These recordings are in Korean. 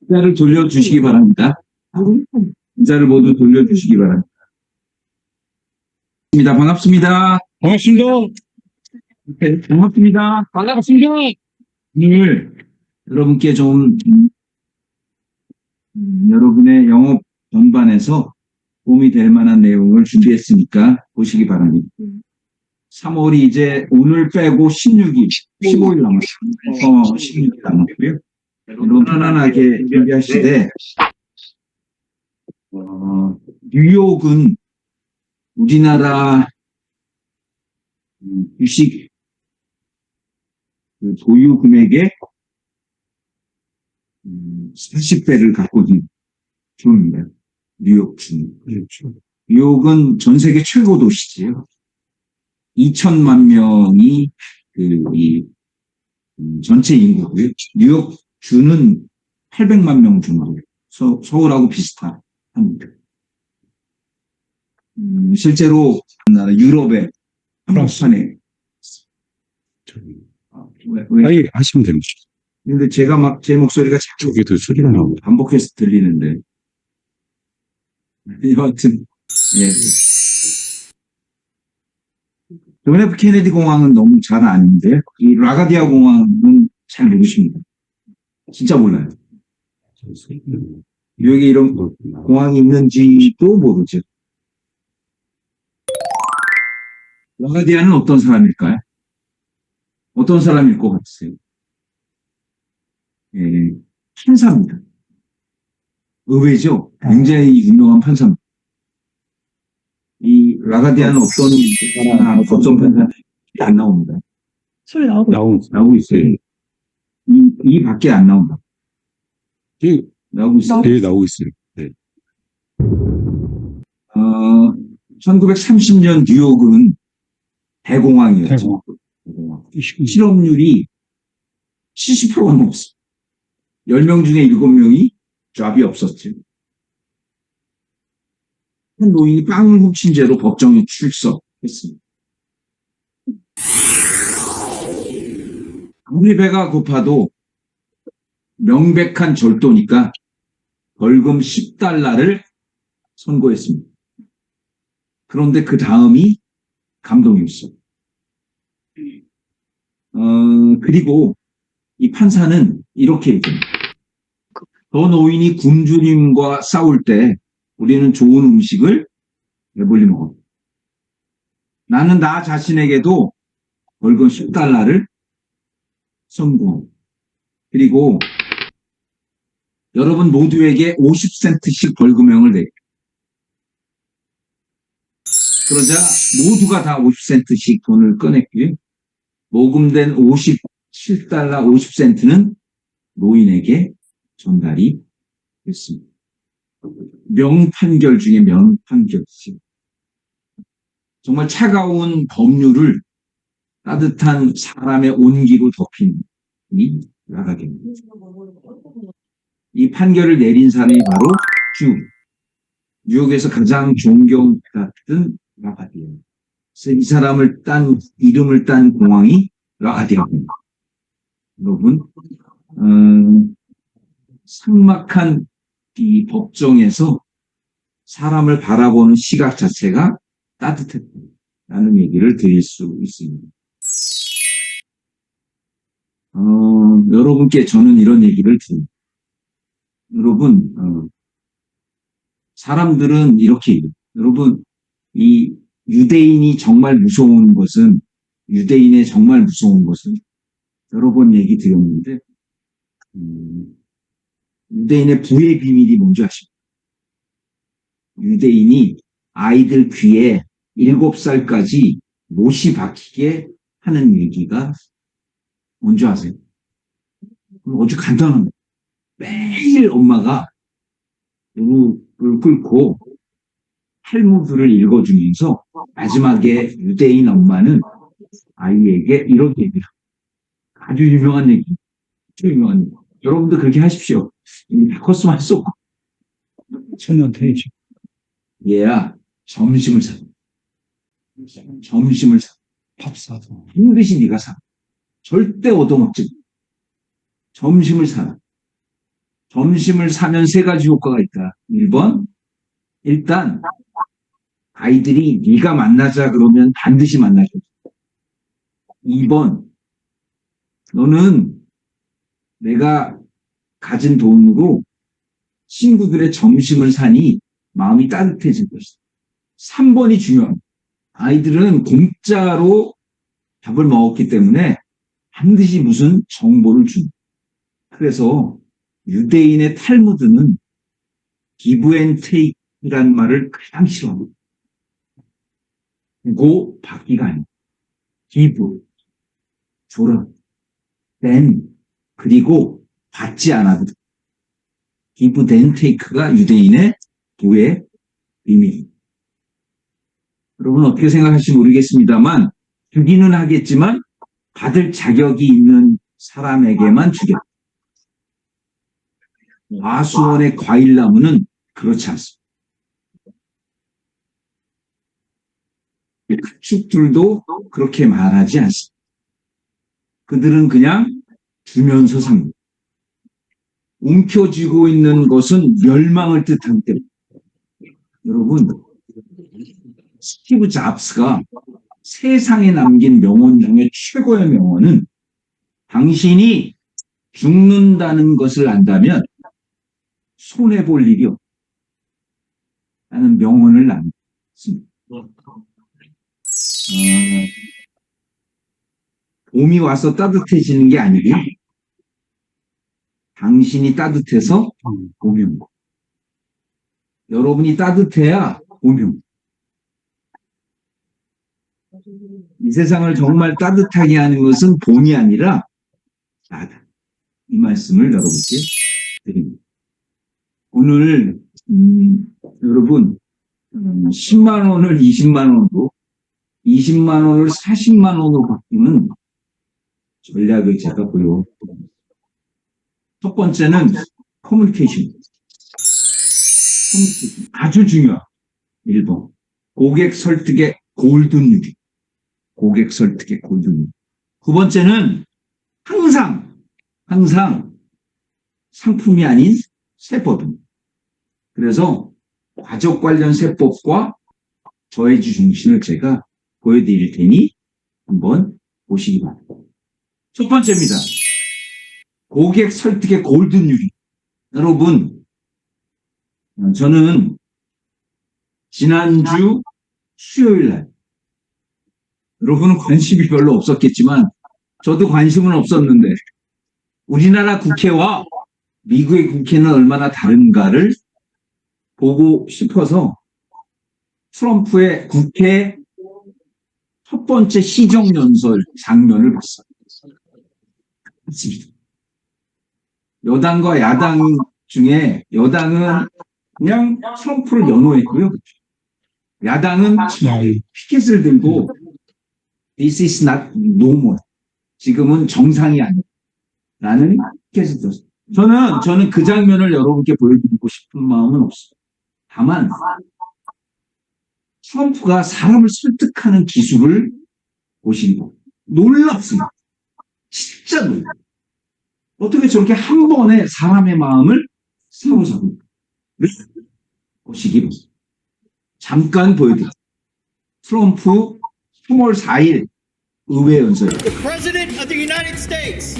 의자를 돌려주시기 바랍니다. 의자를 모두 돌려주시기 바랍니다. 반갑습니다. 반갑습니다. 네, 반갑습니다. 반갑습니다. 오늘 여러분께 좀 여러분의 영업 전반에서 도움이 될 만한 내용을 준비했으니까 보시기 바랍니다. 3월이 이제 오늘 빼고 16일, 15일 남았어요. 16일 남았고요. 여러분 편안하게 준비하시되 뉴욕은 우리나라 주식 보유 금액의 40배를 갖고 있는 주입니다. 뉴욕 주. 뉴욕은 전 세계 최고 도시지요. 2천만 명이 전체 인구고요. 뉴욕 주는 800만 명 정도. 서울하고 비슷합니다. 실제로 유럽의 한복판에 아니, 하시면 됩니다. 근데 제가 막 제 목소리가 자꾸 저기도 소리가 나오고. 반복해서 들리는데 여하튼 예. 존 F 케네디 공항은 너무 잘 아는데 이 라가디아 공항은 잘 모르십니다. 진짜 몰라요. 여기 이런 공항이 있는지도 모르죠. 라가디아는 어떤 사람일까요? 어떤 사람일 것 같으세요? 예, 판사입니다. 의외죠? 굉장히 유명한 판사입니다. 이 라가디아는 어떤 판사는 안 나옵니다. 소리 나오고 있어요. 이 밖에 안 나온다. 나오고 있어요. 네, 나오고 있어요. 네. 1930년 뉴욕은 대공황이었죠. 실업률이 70%가 넘었어요. 10명 중에 7명이 잡이 없었죠. 한 노인이 빵을 훔친 죄로 법정에 출석했습니다. 아무리 배가 고파도 명백한 절도니까 벌금 $10를 선고했습니다. 그런데 그 다음이 감동이었어요. 그리고 이 판사는 이렇게 얘기합니다. 저 노인이 굶주림과 싸울 때 우리는 좋은 음식을 배불리 먹었다. 나는 나 자신에게도 벌금 $10를 선고. 그리고 여러분 모두에게 50센트씩 벌금형을 내요. 그러자 모두가 다 50센트씩 돈을 꺼냈고요. 모금된 $57 50센트는 노인에게 전달이 됐습니다. 명판결 중에 명판결이죠. 정말 차가운 법률을 따뜻한 사람의 온기로 덮인 이 라가디아입니다. 이 판결을 내린 사람이 바로 뉴욕에서 가장 존경받던 라가디아. 그래서 이 사람을 이름을 딴 공항이 라가디아입니다. 여러분, 삭막한 이 법정에서 사람을 바라보는 시각 자체가 따뜻했다는 얘기를 드릴 수 있습니다. 여러분께 저는 이런 얘기를 드립니다. 여러분, 사람들은 이렇게 얘기해요. 여러분, 이 유대인의 정말 무서운 것은 여러 번 얘기 드렸는데 유대인의 부의 비밀이 뭔지 아십니까? 유대인이 아이들 귀에 7살까지 못이 박히게 하는 얘기가 뭔지 아세요? 아주 간단합니다. 매일 엄마가 무릎을 꿇고 탈무드를 읽어주면서 마지막에 유대인 엄마는 아이에게 이런 얘기를 아주 유명한 얘기. 여러분도 그렇게 하십시오. 다 컸으면 할 수 없고. 천년 되죠. 얘야, 점심을 사. 밥 사서. 반드시 네가 사. 절대 얻어먹지 마. 점심을 사라. 점심을 사면 세 가지 효과가 있다. 1번, 일단 아이들이 네가 만나자 그러면 반드시 만나줘. 2번, 너는 내가 가진 돈으로 친구들의 점심을 사니 마음이 따뜻해질 것이다. 3번이 중요합니다. 아이들은 공짜로 밥을 먹었기 때문에 반드시 무슨 정보를 준다. 그래서 유대인의 탈무드는 give and take라는 말을 가장 싫어합니다. 주고 받기가 아니에요. give, 줘라. then, 그리고 받지 않아도 돼. give then take가 유대인의 부의 의미입니다. 여러분 어떻게 생각하실지 모르겠습니다만 주기는 하겠지만 받을 자격이 있는 사람에게만 주겠다. 아수원의 과일나무는 그렇지 않습니다. 가축들도 그렇게 말하지 않습니다. 그들은 그냥 주면서 삽니다. 움켜쥐고 있는 것은 멸망을 뜻하기 때문에. 여러분, 스티브 잡스가 세상에 남긴 명언 중에 최고의 명언은 당신이 죽는다는 것을 안다면 손해볼 일이 없다. 라는 명언을 남겼습니다. 봄이 와서 따뜻해지는 게 아니고 당신이 따뜻해서 봄이 옵니다. 여러분이 따뜻해야 봄이 옵니다. 이 세상을 정말 따뜻하게 하는 것은 봄이 아니라 나다. 이 말씀을 여러분께 드립니다. 오늘 여러분 10만 원을 20만 원으로 20만 원을 40만 원으로 바꾸는 전략을 제가 보여드립니다. 첫 번째는 커뮤니케이션. 아주 중요한 1번. 고객 설득의 골든 유리. 고객 설득의 골든 유리. 두 번째는 항상 상품이 아닌 세법입니다. 그래서 과적 관련 세법과 저해주 정신을 제가 보여드릴 테니 한번 보시기 바랍니다. 첫 번째입니다. 고객 설득의 골든 유리. 여러분, 저는 지난주 수요일 날 여러분은 관심이 별로 없었겠지만 저도 관심은 없었는데 우리나라 국회와 미국의 국회는 얼마나 다른가를 보고 싶어서 트럼프의 국회 첫 번째 시정연설 장면을 봤어요. 여당과 야당 중에 여당은 그냥 트럼프를 연호했고요. 야당은 피켓을 들고 This is not normal. 지금은 정상이 아니다. 라는 피켓을 들었어요. 저는 그 장면을 여러분께 보여드리고 싶은 마음은 없어요. 다만 트럼프가 사람을 설득하는 기술을 보신 거 놀랍습니다. 진짜 놀라요. 어떻게 저렇게 한 번에 사람의 마음을 사로잡을까? 보시기 바랍니다. 잠깐 보여드릴게요. 트럼프 3월 4일 의회 연설입니다. The President of the United States.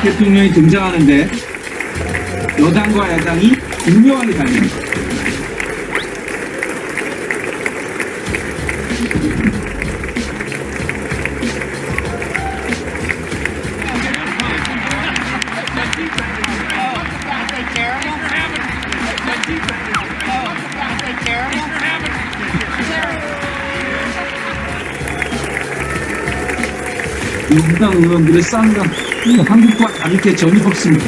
대통령이 등장하는데 여당과 야당이 분명하게 달립니다. 민주당 의원들의 쌍감 한국과 다를 게 전혀 없습니다.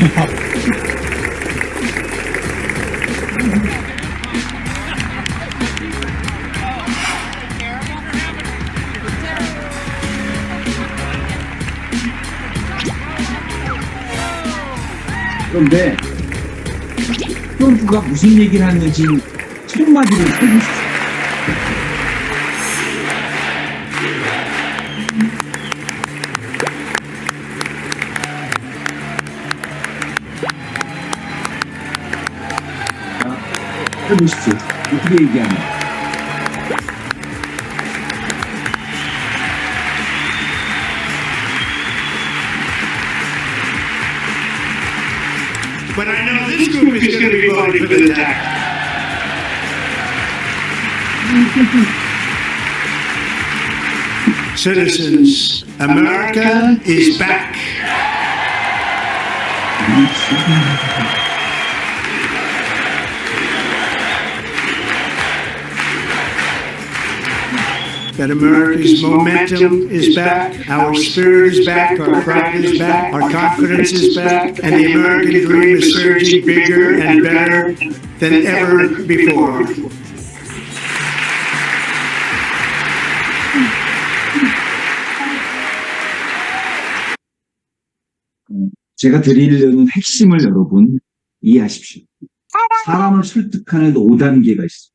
그런데 트럼프가 무슨 얘기를 하는지 첫 마디를 살려주세요. 해보십시오. 어떻게 얘기하냐. But I know this group is going to be voting for the tax. Citizens, America is back. That America's momentum is back, our spirit is back, our pride is back, our confidence is back, and the American dream is surging bigger and better than ever before. 제가 드리려는 핵심을 여러분 이해하십시오. 사람을 설득하는 5단계가 있어요.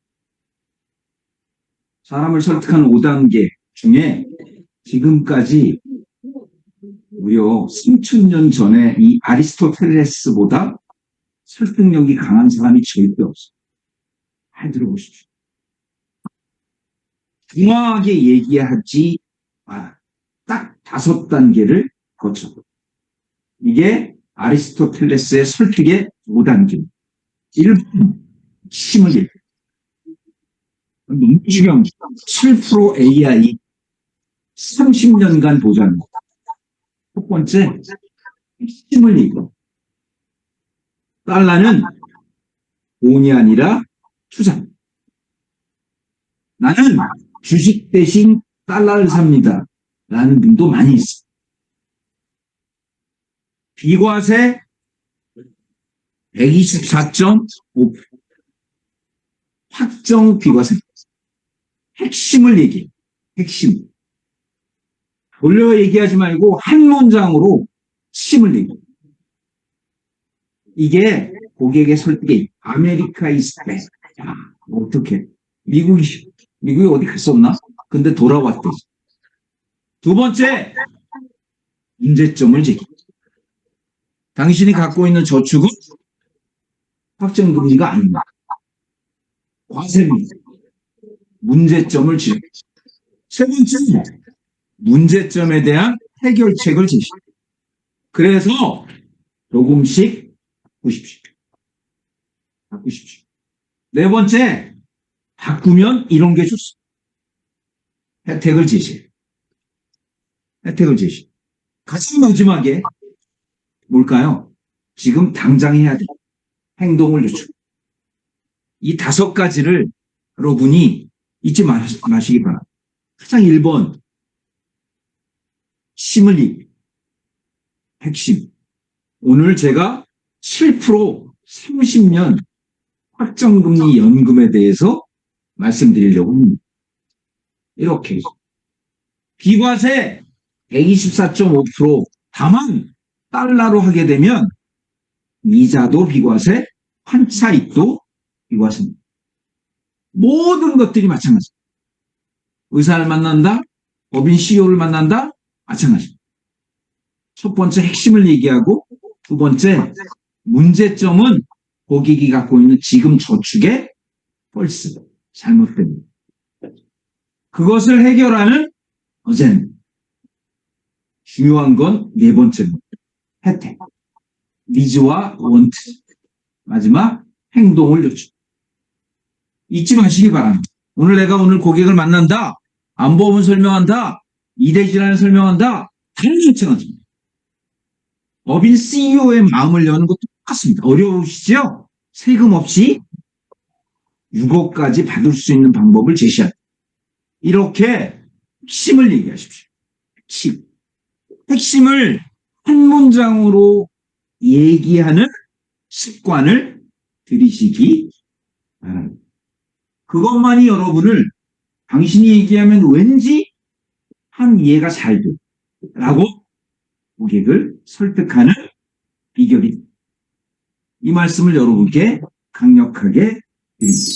사람을 설득하는 5단계 중에 지금까지 무려 3,000년 전에 이 아리스토텔레스보다 설득력이 강한 사람이 절대 없어요. 잘 들어보십시오. 중화하게 얘기하지 마라. 딱 5단계를 거쳐. 이게 아리스토텔레스의 설득의 5단계. 1번, 힘을 잃고. 너무 중요한 게 7% AI 30년간 보장. 첫 번째, 힘을 잃고. 달러는 돈이 아니라 투자. 나는 주식 대신 달러를 삽니다. 라는 분도 많이 있어요. 비과세 124.5%. 확정 비과세. 핵심을 얘기해. 핵심. 돌려 얘기하지 말고 한 문장으로 핵심을 얘기해. 이게 고객의 설득이 아메리카 이스 베스트. 야, 어떡해. 미국이 어디 갔었나? 근데 돌아왔대. 두 번째, 문제점을 제기. 당신이 갖고 있는 저축은 확정금리가 아닙니다. 과세입니다. 문제점을 지적. 세 번째는 문제점에 대한 해결책을 제시. 그래서 조금씩 바꾸십시오. 네 번째, 바꾸면 이런 게 좋습니다. 혜택을 제시. 가장 마지막에 뭘까요? 지금 당장 해야 돼. 행동을 요청. 이 5가지를 여러분이 잊지 마시기 바랍니다. 가장 1번, 힘을 잃고. 핵심. 오늘 제가 7% 30년 확정금리 연금에 대해서 말씀드리려고 합니다. 이렇게. 비과세 124.5%. 다만 달러로 하게 되면 이자도 비과세, 환차익도 비과세입니다. 모든 것들이 마찬가지입니다. 의사를 만난다, 법인 CEO를 만난다, 마찬가지입니다. 첫 번째 핵심을 얘기하고, 두 번째 문제점은 고객이 갖고 있는 지금 저축의 펄스, 잘못됩니다. 그것을 해결하는 어제는 중요한 건 네 번째입니다. 혜택, 니즈와 원트, 마지막 행동을 요청. 잊지 마시기 바랍니다. 오늘 고객을 만난다, 안보험을 설명한다, 이대질환을 설명한다, 다른 마찬가지입니다. 법인 CEO의 마음을 여는 것도 똑같습니다. 어려우시죠? 세금 없이 6억까지 받을 수 있는 방법을 제시한다. 이렇게 핵심을 얘기하십시오. 핵심을 한 문장으로 얘기하는 습관을 들이시기 바랍니다. 그것만이 여러분을 당신이 얘기하면 왠지 한 이해가 잘 돼. 라고 고객을 설득하는 비결입니다. 이 말씀을 여러분께 강력하게 드립니다.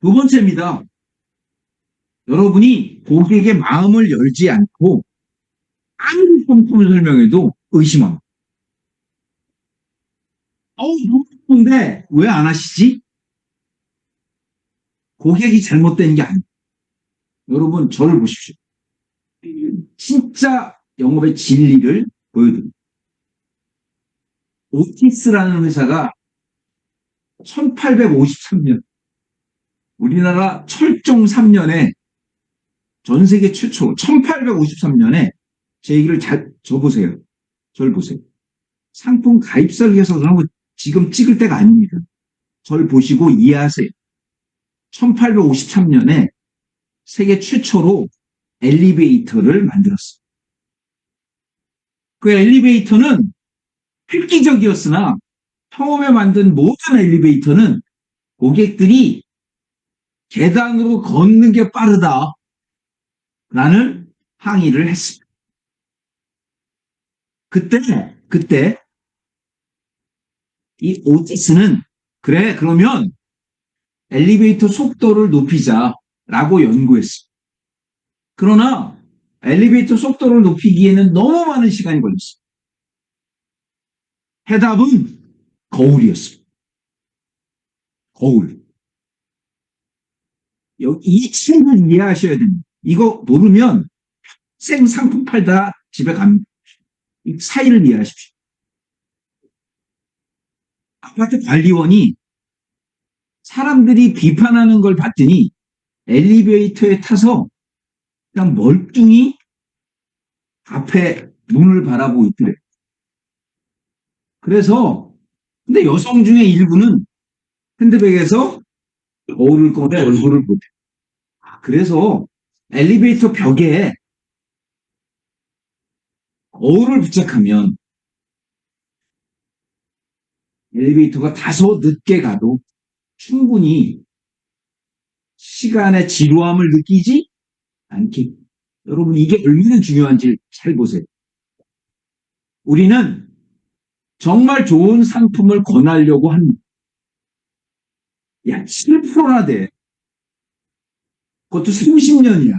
두 번째입니다. 여러분이 고객의 마음을 열지 않고 아무리 상품을 설명해도 의심합니다. 너무 근데 왜 안 하시지? 고객이 잘못된 게 아니에요. 여러분, 저를 보십시오. 진짜 영업의 진리를 보여드립니다. 오티스라는 회사가 1853년, 우리나라 철종 3년에 전 세계 최초 1853년에 제 얘기를 잘 줘보세요. 저를 보세요. 상품 가입 설계서 하고 지금 찍을 때가 아닙니다. 저를 보시고 이해하세요. 1853년에 세계 최초로 엘리베이터를 만들었어요. 그 엘리베이터는 획기적이었으나 처음에 만든 모든 엘리베이터는 고객들이 계단으로 걷는 게 빠르다 라는 항의를 했습니다. 그때 이 오티스는 그래 그러면 엘리베이터 속도를 높이자라고 연구했습니다. 그러나 엘리베이터 속도를 높이기에는 너무 많은 시간이 걸렸습니다. 해답은 거울이었습니다. 거울. 이 차이를 이해하셔야 됩니다. 이거 모르면 생 상품 팔다 집에 갑니다. 이 사이를 이해하십시오. 아파트 관리원이 사람들이 비판하는 걸 봤더니 엘리베이터에 타서 그냥 멀뚱히 앞에 문을 바라보고 있더래. 그래서 근데 여성 중에 일부는 핸드백에서 거울을 꺼내 얼굴을 보대. 그래서 엘리베이터 벽에 거울을 부착하면 엘리베이터가 다소 늦게 가도 충분히 시간의 지루함을 느끼지 않게. 여러분, 이게 얼마나 중요한지 잘 보세요. 우리는 정말 좋은 상품을 권하려고 합니다. 야, 7%나 돼. 그것도 30년이야.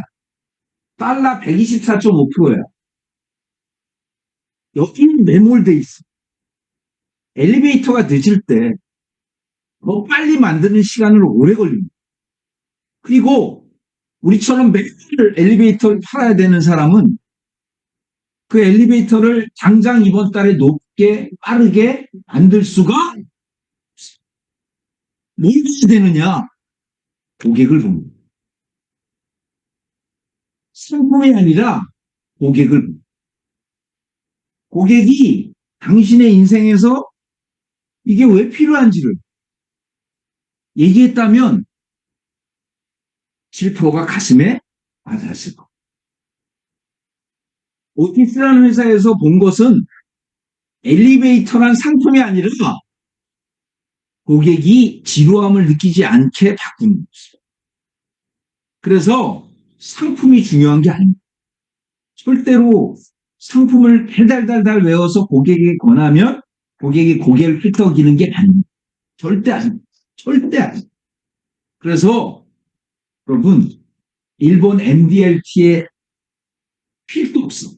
달러 124.5%야. 여기는 매몰돼 있어. 엘리베이터가 늦을 때 더 빨리 만드는 시간을 오래 걸립니다. 그리고 우리처럼 매일 엘리베이터를 팔아야 되는 사람은 그 엘리베이터를 당장 이번 달에 높게 빠르게 만들 수가 없어요. 뭘 해야 되느냐? 고객을 봅니다. 상품이 아니라 고객을 봅니다. 고객이 당신의 인생에서 이게 왜 필요한지를 얘기했다면 7%가 가슴에 와닿았을 겁니다. 오티스라는 회사에서 본 것은 엘리베이터란 상품이 아니라 고객이 지루함을 느끼지 않게 바꾸는 것입니다. 그래서 상품이 중요한 게 아닙니다. 절대로 상품을 달달달달 외워서 고객에게 권하면 고객이 고개를 끄덕이는 게 아닙니다. 절대 아닙니다. 절대 아닙니다. 그래서 여러분, 일본 MDRT의 필도 없어.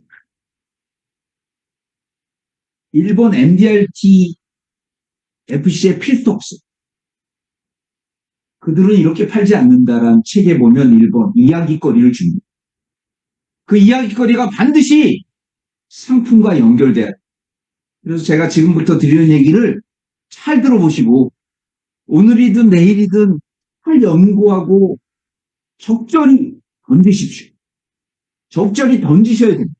일본 MDRT FC의 필도 없어. 그들은 이렇게 팔지 않는다라는 책에 보면 일본 이야기거리를 줍니다. 그 이야기거리가 반드시 상품과 연결돼야 돼요. 그래서 제가 지금부터 드리는 얘기를 잘 들어보시고 오늘이든 내일이든 잘 연구하고 적절히 던지십시오. 적절히 던지셔야 됩니다.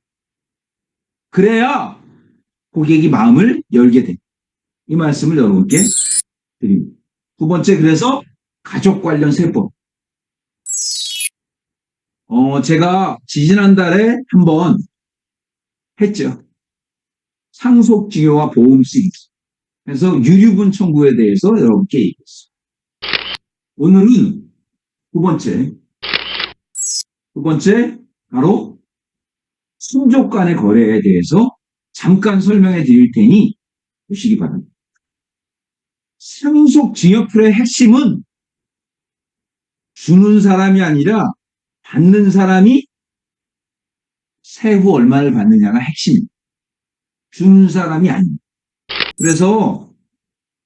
그래야 고객이 마음을 열게 됩니다. 이 말씀을 여러분께 드립니다. 두 번째, 그래서 가족 관련 세법. 제가 지지난달에 한번 했죠. 상속증여와 보험 시리즈. 그래서 유류분 청구에 대해서 여러분께 얘기했어요. 오늘은 두 번째 바로 친족 간의 거래에 대해서 잠깐 설명해 드릴 테니 보시기 바랍니다. 상속증여표의 핵심은 주는 사람이 아니라 받는 사람이 세후 얼마를 받느냐가 핵심입니다. 주는 사람이 아닙니다. 그래서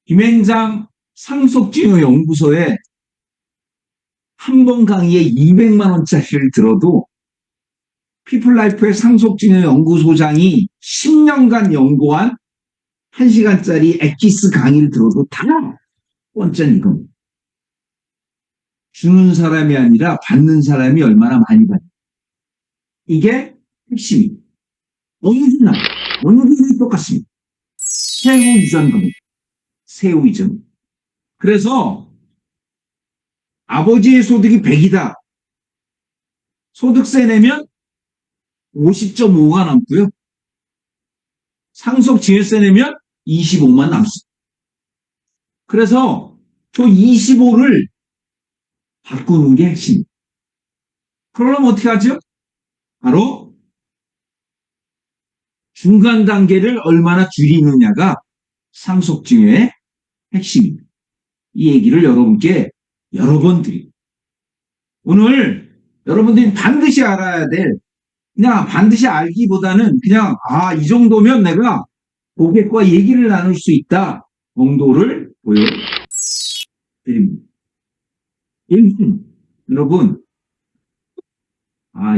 김앤장 상속증여연구소에 한 번 강의에 200만 원짜리를 들어도 피플라이프의 상속증여연구소장이 10년간 연구한 1시간짜리 엑기스 강의를 들어도 다 번째는 이겁니다. 주는 사람이 아니라 받는 사람이 얼마나 많이 받는. 이게 핵심입니다. 어느 분이 똑같습니다. 세후 이전 금액. 세후 이전. 그래서 아버지의 소득이 100이다. 소득세 내면 50.5가 남고요. 상속증여세 내면 25만 남습니다. 그래서 저 25를 바꾸는 게 핵심입니다. 그러려면 어떻게 하죠? 바로 중간 단계를 얼마나 줄이느냐가 상속증여의 핵심입니다. 이 얘기를 여러분께 여러 번 드립니다. 오늘 여러분들이 반드시 알아야 될, 그냥 반드시 알기보다는 그냥 이 정도면 내가 고객과 얘기를 나눌 수 있다 정도를 보여드립니다. 1분, 여러분,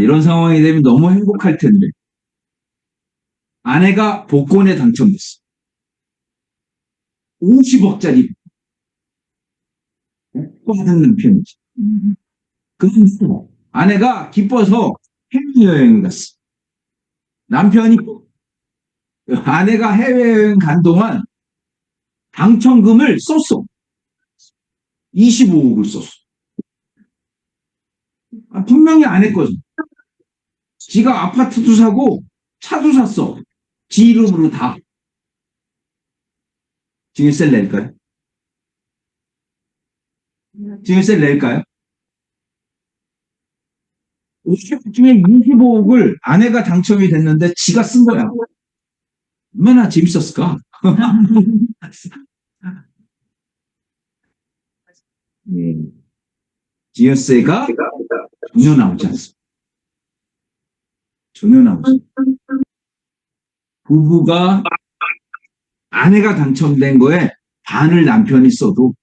이런 상황이 되면 너무 행복할 텐데 아내가 복권에 당첨됐어. 50억짜리 받은 남편이지. 그런데 아내가 기뻐서 해외여행을 갔어. 남편이 아내가 해외여행 간 동안 당첨금을 썼어. 25억을 썼어. 분명히 아내 거지. 지가 아파트도 사고 차도 샀어. 지 이름으로 다. 증여세 낼까요? 증여세 낼까요? 50억 중에 25억을 아내가 당첨이 됐는데 지가 쓴 거야. 얼마나 재밌었을까? 증여세가 전혀 나오지 않습니다. 전혀 나오지 않습니다. 부부가 아내가 당첨된 거에 반을 남편이 써도,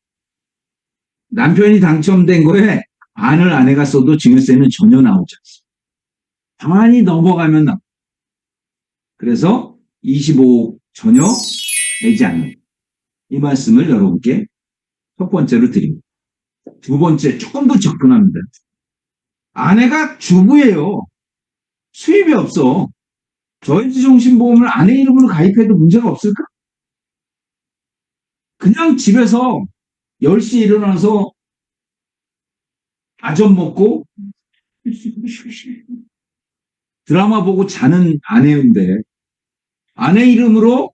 남편이 당첨된 거에 반을 아내가 써도 증여세는 전혀 나오지 않습니다. 반이 넘어가면 나옵니다. 그래서 25억 전혀 내지 않는 이 말씀을 여러분께 첫 번째로 드립니다. 두 번째, 조금 더 접근합니다. 아내가 주부예요. 수입이 없어. 저임시종신보험을 아내 이름으로 가입해도 문제가 없을까? 그냥 집에서 10시에 일어나서 아점 먹고 드라마 보고 자는 아내인데 아내 이름으로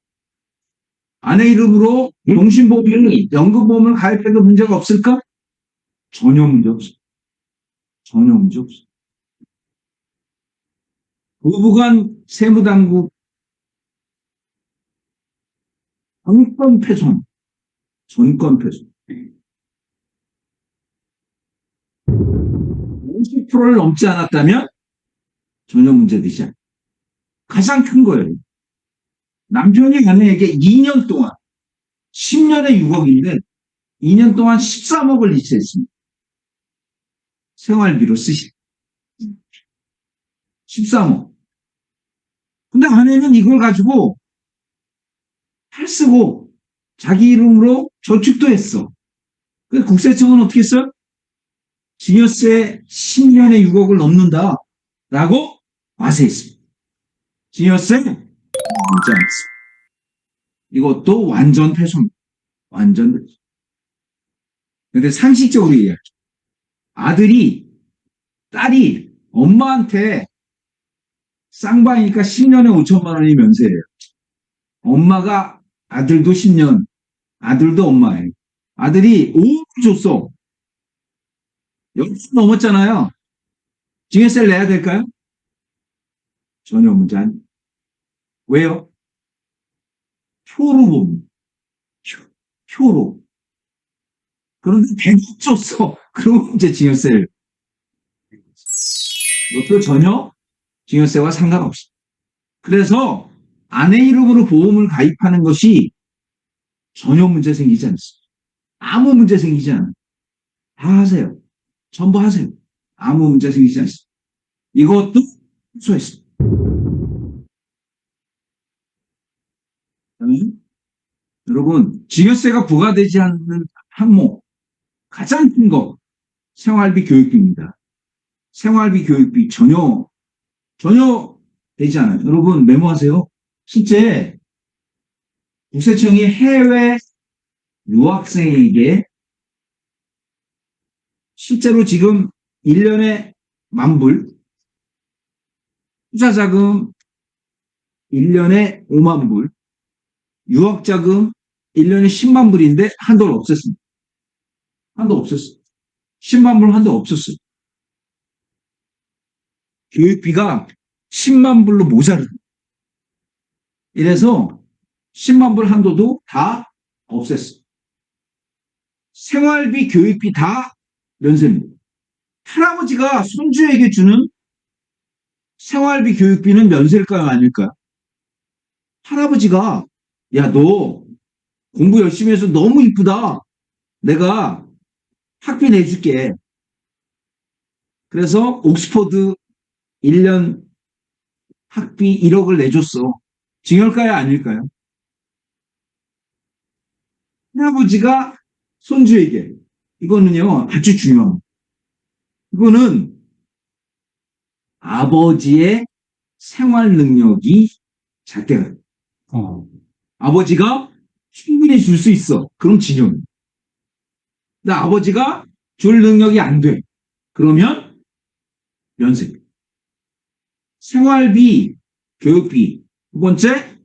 종신보험을, 연금보험을 가입해도 문제가 없을까? 전혀 문제 없어. 전혀 문제 없어. 부부간 세무당국 전권 훼손, 전권 훼손. 50%를 넘지 않았다면 전혀 문제되지 않아요. 가장 큰 거예요. 남편이 아내에게 2년 동안 10년에 6억인데 2년 동안 13억을 이체했습니다. 생활비로 쓰시. 13억. 근데 아내는 이걸 가지고 팔 쓰고 자기 이름으로 저축도 했어. 그래서 국세청은 어떻게 했어요? 증여세 10년에 6억을 넘는다 라고 과세했습니다. 증여세 문제 않습니다. 이것도 완전 훼손. 완전 훼손. 근데 상식적으로 얘기하죠. 딸이 엄마한테 쌍방이니까 10년에 5천만 원이 면세예요. 엄마가 아들도 10년, 아들도 엄마예요. 아들이 5억 줬어. 10년 넘었잖아요. 증여세를 내야 될까요? 전혀 문제 아니에요. 왜요? 표로 봅니다. 표로. 그런데 100억 줬어. 그러면 이제 증여세를. 이것도 전혀 증여세와 상관없습니다. 그래서 아내 이름으로 보험을 가입하는 것이 전혀 문제 생기지 않습니다. 아무 문제 생기지 않아요. 다 하세요. 전부 하세요. 아무 문제 생기지 않습니다. 이것도 취소했습니다. 여러분, 증여세가 부과되지 않는 항목, 가장 큰 거, 생활비 교육비입니다. 생활비 교육비 전혀 되지 않아요. 여러분, 메모하세요. 실제, 국세청이 해외 유학생에게 실제로 지금 1년에 10,000불, 투자자금 1년에 50,000불, 유학자금 1년에 100,000 불인데 한도를 없앴습니다. 한도 없앴어요. 10만 불 한도 없었어요. 교육비가 10만 불로 모자르다. 이래서 10만 불 한도도 다 없앴어요. 생활비, 교육비 다 면세입니다. 할아버지가 손주에게 주는 생활비, 교육비는 면세일까요? 아닐까요? 할아버지가 야, 너 공부 열심히 해서 너무 이쁘다. 내가 학비 내줄게. 그래서 옥스퍼드 1년 학비 1억을 내줬어. 증여일까요? 아닐까요? 할아버지가 손주에게. 이거는요, 아주 중요합니다. 이거는 아버지의 생활 능력이 작대가. 아버지가 충분히 줄 수 있어. 그럼 증여입니다. 근데 아버지가 줄 능력이 안 돼. 그러면 면세입니다. 생활비, 교육비. 두 번째,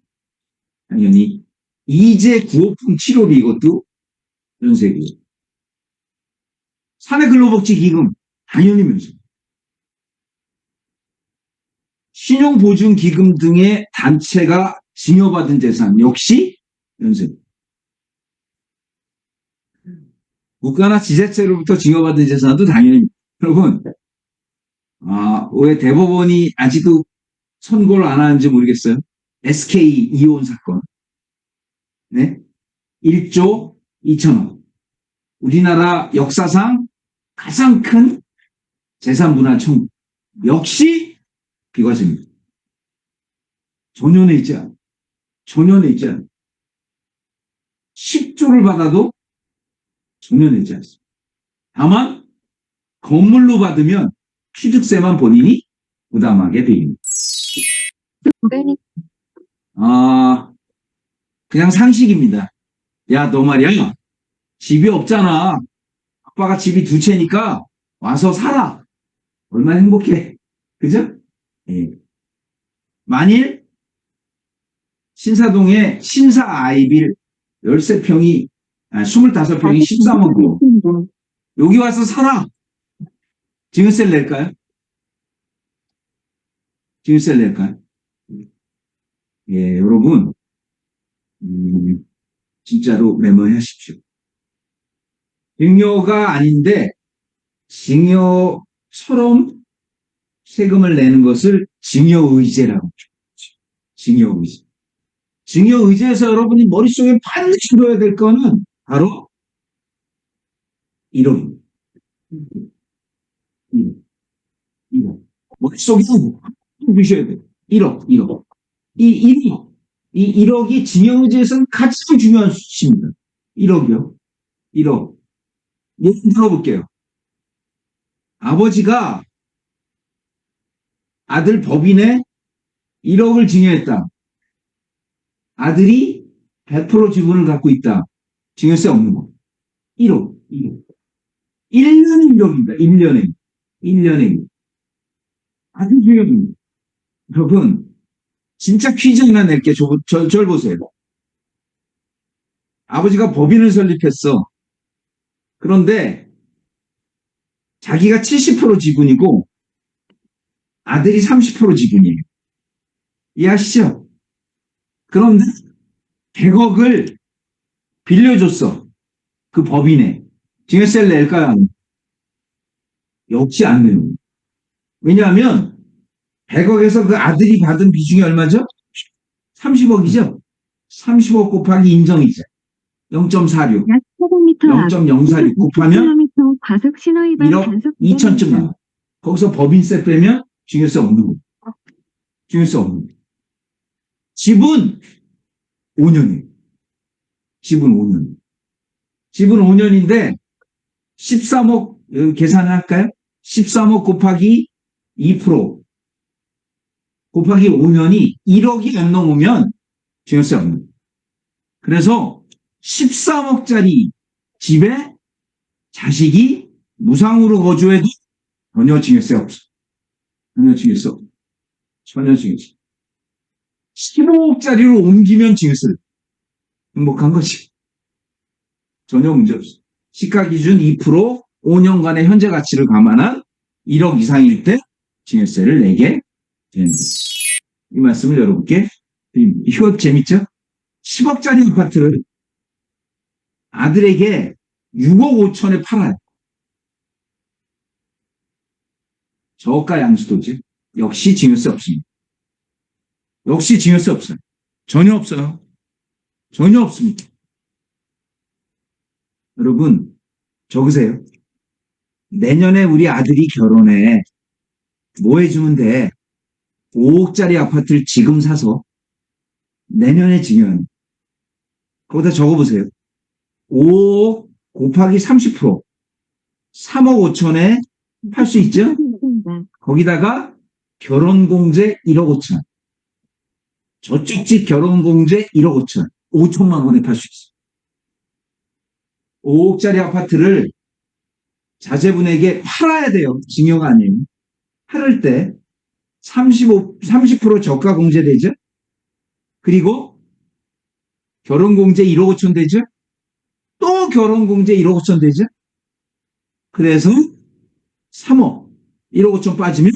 당연히 이재 구호품 치료비 이것도 면세고요. 사내근로복지기금 당연히 면세. 신용보증기금 등의 단체가 증여받은 재산 역시 면세입니다. 국가나 지자체로부터 증여받은 재산도 당연히. 여러분, 왜 대법원이 아직도 선고를 안 하는지 모르겠어요. SK 이혼 사건. 네? 1조 2천억. 우리나라 역사상 가장 큰 재산분할 청구. 역시 비과세입니다. 전혀 내지 않아요. 전혀 내지 않아요. 10조를 받아도 전혀 내지 않습니다. 다만 건물로 받으면 취득세만 본인이 부담하게 됩니다. 그냥 상식입니다. 야, 너 말이야. 집이 없잖아. 아빠가 집이 2채니까 와서 살아. 얼마나 행복해. 그죠? 예. 만일 신사동에 신사 아이빌 13평이 25평이 13억 원. 여기 와서 살아. 증여세를 낼까요? 증여세를 낼까요? 예, 여러분, 진짜로 메모하십시오. 증여가 아닌데, 증여처럼 세금을 내는 것을 증여의제라고 하죠. 증여의제. 증여의제에서 여러분이 머릿속에 반드시 들어야 될 거는 바로 1억입니다. 1억. 머릿속에 두셔야 돼요. 1억. 이 1억이 증여의제에서는 가장 중요한 수치입니다. 1억이요. 1억. 예를 들어볼게요. 아버지가 아들 법인에 1억을 증여했다. 아들이 100% 지분을 갖고 있다. 증여세 없는 거. 1억. 1년에 1억입니다. 1년에. 아주 중요합니다. 여러분, 진짜 퀴즈 하나 낼게. 절 보세요. 아버지가 법인을 설립했어. 그런데 자기가 70% 지분이고 아들이 30% 지분이에요. 이해하시죠? 그런데 100억을 빌려줬어. 그 법인에. 증여세를 낼까요? 역시 안 내요. 왜냐하면 100억에서 그 아들이 받은 비중이 얼마죠? 30억이죠? 30억 곱하기 인정이자. 0.46, 약 400m 앞 0.046 곱하면 1km 과속 신호위반 1억 단속 2천쯤 나와. 거기서 법인세 빼면 증여세 없는 거예요. 증여세 없는 거예요. 집은 5년이에요. 집은 5년. 집은 5년인데 13억 계산할까요? 13억 곱하기 2% 곱하기 5년이 1억이 안 넘으면 증여세 없는 거예요. 그래서 13억짜리 집에 자식이 무상으로 거주해도 전혀 증여세 없어. 전혀 증여세 없어. 전혀 증여세. 15억짜리로 옮기면 증여세. 행복한 거지. 전혀 문제 없어. 시가 기준 2% 5년간의 현재 가치를 감안한 1억 이상일 때 증여세를 내게 되는 거예요. 이 말씀을 여러분께 드립니다. 이거 재밌죠? 10억짜리 아파트를 아들에게 6억 5천에 팔아요. 저가 양수도지. 역시 증여세 없습니다. 역시 증여세 없어요. 전혀 없어요. 전혀 없습니다. 여러분, 적으세요. 내년에 우리 아들이 결혼해. 뭐 해주면 돼? 5억짜리 아파트를 지금 사서 내년에 증여하는. 거기다 적어보세요. 5억 곱하기 30%. 3억 5천에 팔 수 있죠? 거기다가 결혼공제 1억 5천. 저쪽 집 결혼공제 1억 5천. 5천만 원에 팔 수 있어. 5억짜리 아파트를 자제분에게 팔아야 돼요. 증여가 아니에요. 팔을 때 30% 저가 공제 되죠? 그리고 결혼공제 1억 5천 되죠? 또 결혼공제 1억 5천 되죠? 그래서 3억 1억 5천 빠지면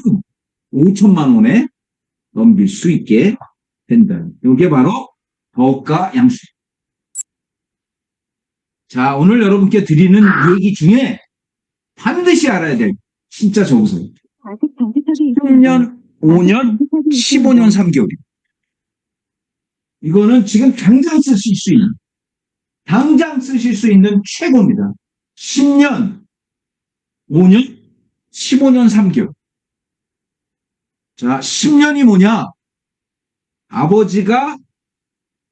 5천만 원에 넘길 수 있게 된다. 이게 바로 저가 양수. 자, 오늘 여러분께 드리는 얘기 중에 반드시 알아야 될 진짜 적으세요. 10년, 5년, 15년 3개월. 이거는 지금 당장 쓰실 수 있는, 당장 쓰실 수 있는 최고입니다. 10년, 5년, 15년 3개월. 자, 10년이 뭐냐? 아버지가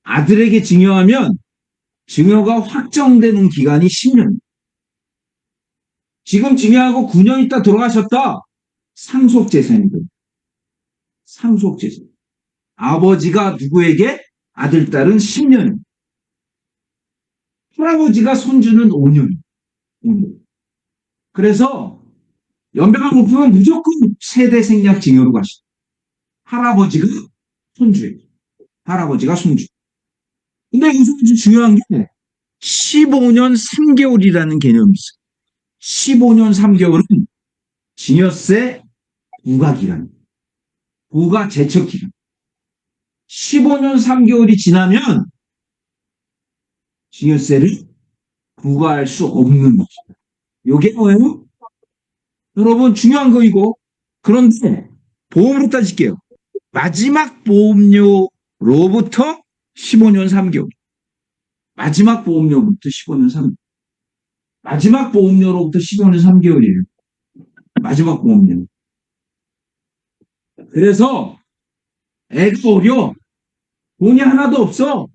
아들에게 증여하면 증여가 확정되는 기간이 10년. 지금 증여하고 9년 있다 돌아가셨다. 상속재산이 됩니다. 상속재산. 아버지가 누구에게? 아들, 딸은 10년. 할아버지가 손주는 5년. 5년. 그래서 연배가 높으면 무조건 세대 생략 증여로 가시죠. 할아버지가 손주예요. 할아버지가 손주. 근데 여기서 아주 중요한 게 15년 3개월이라는 개념이 있어요. 15년 3개월은 증여세 부과기간, 부과 제척기간. 15년 3개월이 지나면 증여세를 부과할 수 없는 것입니다. 이게 뭐예요? 여러분 중요한 거이고, 그런데 보험으로 따질게요. 마지막 보험료로부터 15년 3개월. 마지막 보험료부터 15년 3개월. 마지막 보험료로부터 15년 3개월이에요. 마지막 보험료. 그래서 애가 어려. 돈이 하나도 없어.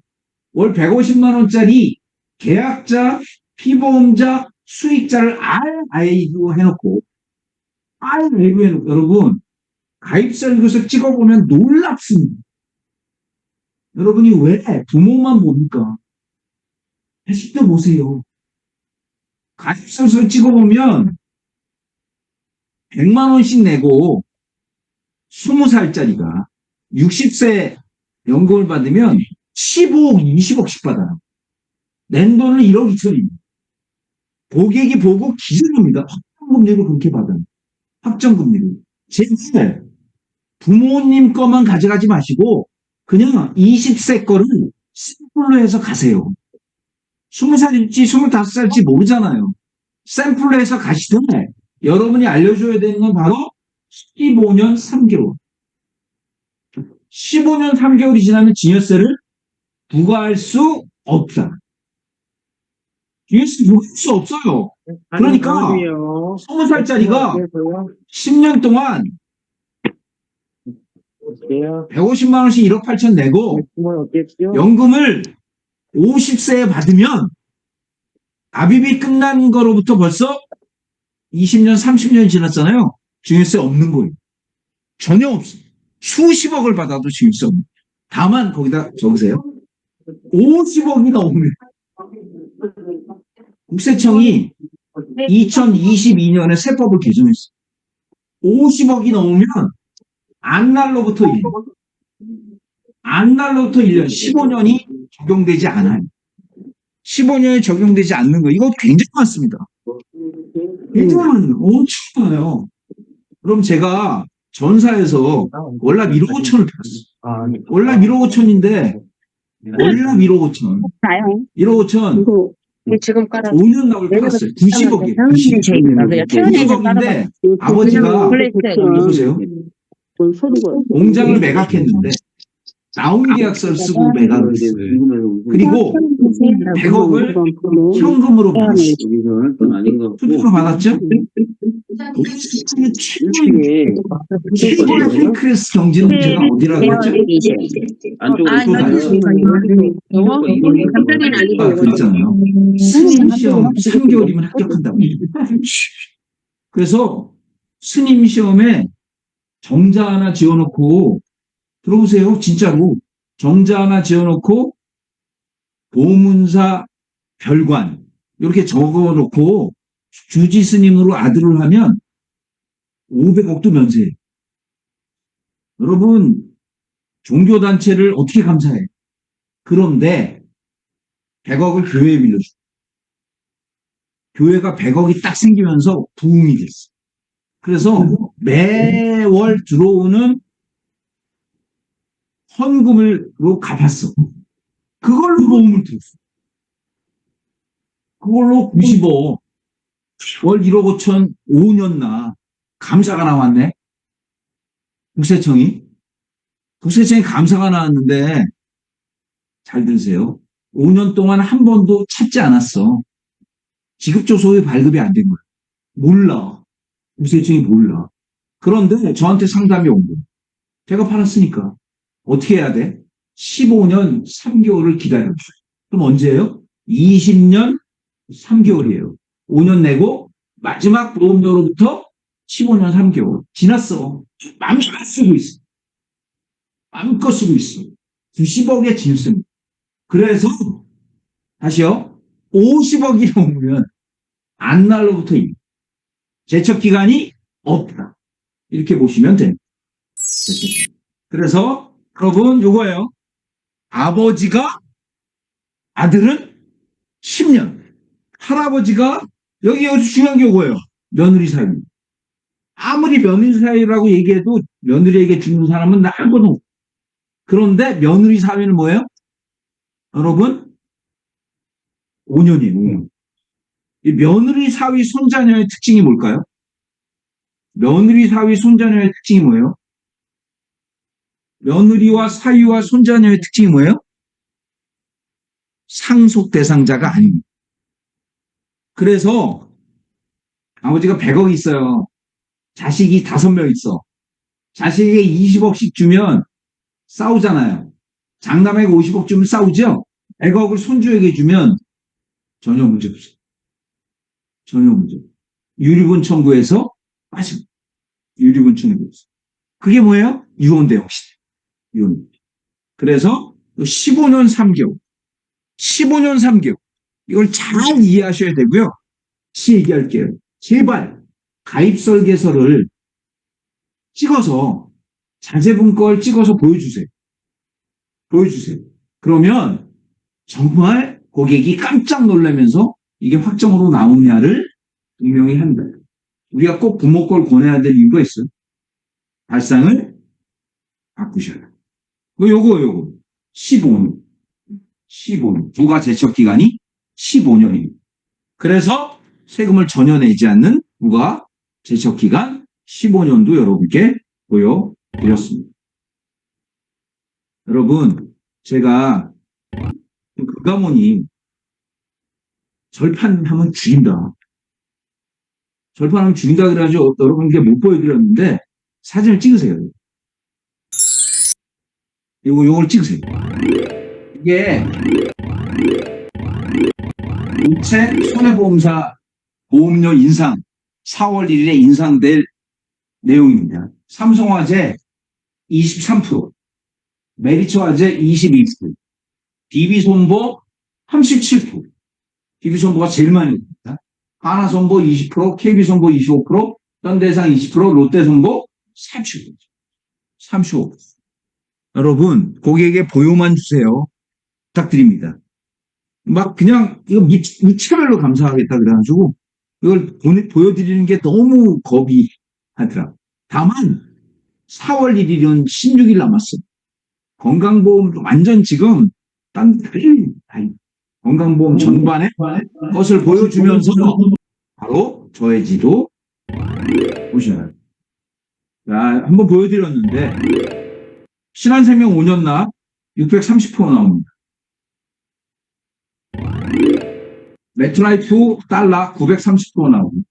월 150만 원짜리 계약자, 피보험자, 수익자를 RI로 해놓고, RI로 해놓고, 여러분, 가입설교서 찍어보면 놀랍습니다. 여러분이 왜 부모만 봅니까? 자식도 보세요. 가입설서 찍어보면 100만 원씩 내고 20살짜리가 60세 연금을 받으면 15억, 20억씩 받아요. 낸 돈을 1억 2천입니다. 고객이 보고 기절합니다. 확정금리로 그렇게 받아요. 확정금리로. 제발 부모님 거만 가져가지 마시고 그냥 20세 거를 샘플로 해서 가세요. 20살일지 25살일지 모르잖아요. 샘플로 해서 가시던데 여러분이 알려줘야 되는 건 바로 15년 3개월. 15년 3개월이 지나면 증여세를 부과할 수 없다. GS 볼 수 없어요. 그러니까 20살짜리가 10년 동안 150만 원씩 1억 8천 내고 연금을 50세에 받으면 납입이 끝난 거로부터 벌써 20년, 30년이 지났잖아요. 증여세 없는 거예요. 전혀 없어. 수십억을 받아도 증여세 없는. 다만 거기다 적으세요. 50억이 넘으면 국세청이 2022년에 세법을 개정했어요. 50억이 넘으면 안날로부터 1년, 안날로부터 1년, 15년이 적용되지 않아요. 15년이 적용되지 않는 거, 이거 굉장히 많습니다. 굉장히 엄청 많아요. 그럼 제가 전사에서 월납 1억 5천을 팔았어요. 월납 1억 5천인데, 월납 1억 5천. 1억 5천. 지금 깔아 5년 납을 팔았어요. 90억이에요. 90억인데, 아버지가, 보세요. 공장을 매각했는데, 다운 계약서를 쓰고 매각을 했어요. 그리고 100억을 현금으로 받았어요. 투표로 받았죠? 최고의 팬크레스 경지는 제가 어디라고 했죠? 그랬잖아요. 스님 시험 3개월이면 합격한다고. 그래서 스님 시험에 정자 하나 지어놓고, 들어보세요. 진짜로. 정자 하나 지어놓고, 보문사 별관, 이렇게 적어놓고, 주지 스님으로 아들을 하면 500억도 면세해요. 여러분, 종교단체를 어떻게 감사해? 그런데 100억을 교회에 빌려줘. 교회가 100억이 딱 생기면서 부흥이 됐어. 그래서 매월 들어오는 헌금으로 갚았어. 그걸로 도움을 들었어. 그걸로 90억, 월 1억 5천 5년 나 감사가 나왔네. 국세청이 감사가 나왔는데 잘 들으세요. 5년 동안 한 번도 찾지 않았어. 지급조소에 발급이 안 된 거야. 몰라. 국세청이 몰라. 그런데 저한테 상담이 온 거예요. 제가 팔았으니까 어떻게 해야 돼? 15년 3개월을 기다려. 그럼 언제예요? 20년 3개월이에요. 5년 내고 마지막 보험료로부터 15년 3개월. 지났어. 마음껏 쓰고 있어. 마음껏 쓰고 있어. 90억의 진수입니다. 그래서 다시요. 50억이 넘으면 안날로부터 제척기간이 없다. 이렇게 보시면 됩니다. 그래서 여러분 요거예요. 아버지가 아들은 10년. 할아버지가 여기 중요한 게 요거예요. 며느리 사유. 아무리 며느리 사유라고 얘기해도 며느리에게 주는 사람은 나 한 번도 없고. 그런데 며느리 사유는 뭐예요? 여러분 5년이에요. 이 며느리 사위 손자녀의 특징이 뭘까요? 며느리 사위 손자녀의 특징이 뭐예요? 며느리와 사위와 손자녀의 특징이 뭐예요? 상속 대상자가 아닙니다. 그래서 아버지가 100억이 있어요. 자식이 5명 있어. 자식에게 20억씩 주면 싸우잖아요. 장남에게 50억 주면 싸우죠? 100억을 손주에게 주면 전혀 문제 없어요. 전혀 문제 없어요. 유리분 청구해서 빠집니다. 유리분 청구해서. 그게 뭐예요? 유언대용시대. 유언. 그래서 15년 3개월. 15년 3개월. 이걸 잘 이해하셔야 되고요. 다시 얘기할게요. 제발 가입설계서를 찍어서 자제분걸 찍어서 보여주세요. 보여주세요. 그러면 정말 고객이 깜짝 놀라면서 이게 확정으로 나오냐를 분명히 한다. 우리가 꼭 부모 걸 권해야 될 이유가 있어요. 발상을 바꾸셔야. 요거 15년. 15년. 부가 제척 기간이 15년입니다. 그래서 세금을 전혀 내지 않는 부가 제척 기간 15년도 여러분께 보여드렸습니다. 여러분, 제가 금감원이 절판하면 죽인다. 절판하면 죽인다 그래가지고 여러분께 못 보여드렸는데 사진을 찍으세요. 요걸 찍으세요. 이게 우체 손해보험사 보험료 인상 4월 1일에 인상될 내용입니다. 삼성화재 23%, 메리츠화재 22%, DB손보 37%. DB손보가 제일 많이 옵니다. 하나손보 20%, KB손보 25%, 현대해상 20%, 롯데손보 35%. 35%. 여러분, 고객에게 보요만 주세요. 부탁드립니다. 막 그냥 이거 무차별로 감사하겠다 그래가지고 이걸 보여드리는 게 너무 겁이 하더라. 다만 4월 1일은 16일 남았어. 건강보험 완전 지금 건강보험 전반의 것을 보여주면서 바로 저해지도 보시나요? 자, 한번 보여드렸는데 신한생명 5년 납 630% 나옵니다. 메트라이프 달러 930% 나옵니다.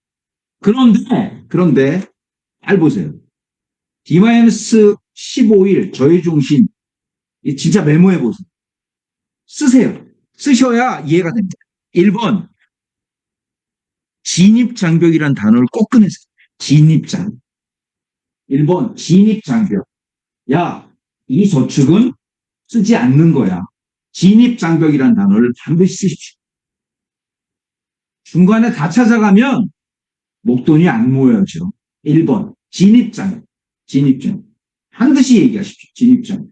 그런데 잘 보세요. D-15일 저희 중심 진짜 메모해 보세요. 쓰세요. 쓰셔야 이해가 됩니다. 1번 진입장벽이란 단어를 꼭 꺼내세요. 진입장벽. 1번 진입장벽. 야, 이 저축은 쓰지 않는 거야. 진입장벽이란 단어를 반드시 쓰십시오. 중간에 다 찾아가면 목돈이 안 모여져. 1번 진입장벽. 반드시 얘기하십시오. 진입장벽.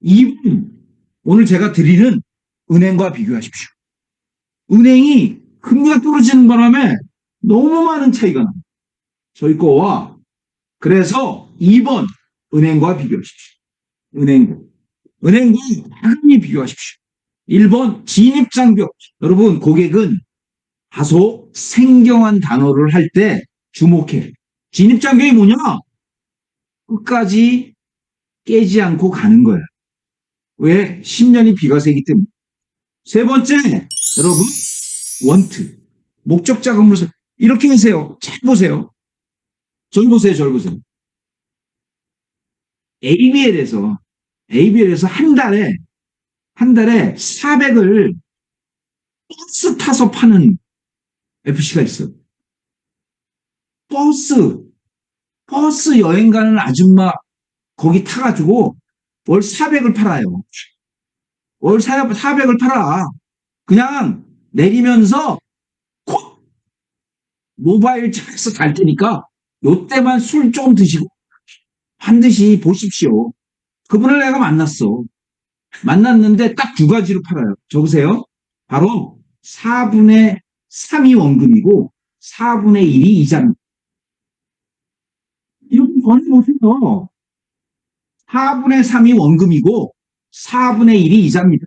2번 오늘 제가 드리는 은행과 비교하십시오. 은행이 금리가 떨어지는 바람에 너무 많은 차이가 납니다. 저희 거와. 그래서 2번 은행과 비교하십시오. 은행과 당연히 비교하십시오. 1번 진입장벽. 여러분, 고객은 다소 생경한 단어를 할 때 주목해. 진입장벽이 뭐냐? 끝까지 깨지 않고 가는 거야. 왜? 10년이 비과세이기 때문에. 세 번째, 여러분, 원트. 목적 자금으로 이렇게 하세요. 잘 보세요. 절 보세요. ABL에서 한 달에 400을 버스 타서 파는 FC가 있어. 버스 여행 가는 아줌마 거기 타가지고 월 400을 팔아요. 월 400을 팔아. 그냥 내리면서 콕 모바일 차에서 갈 테니까 요때만 술 좀 드시고 반드시 보십시오. 그분을 내가 만났는데 딱 두 가지로 팔아요. 적으세요. 바로 4분의 3이 원금이고 4분의 1이 이자입니다. 이렇게 보세요. 4분의 3이 원금이고 4분의 1이 이자입니다.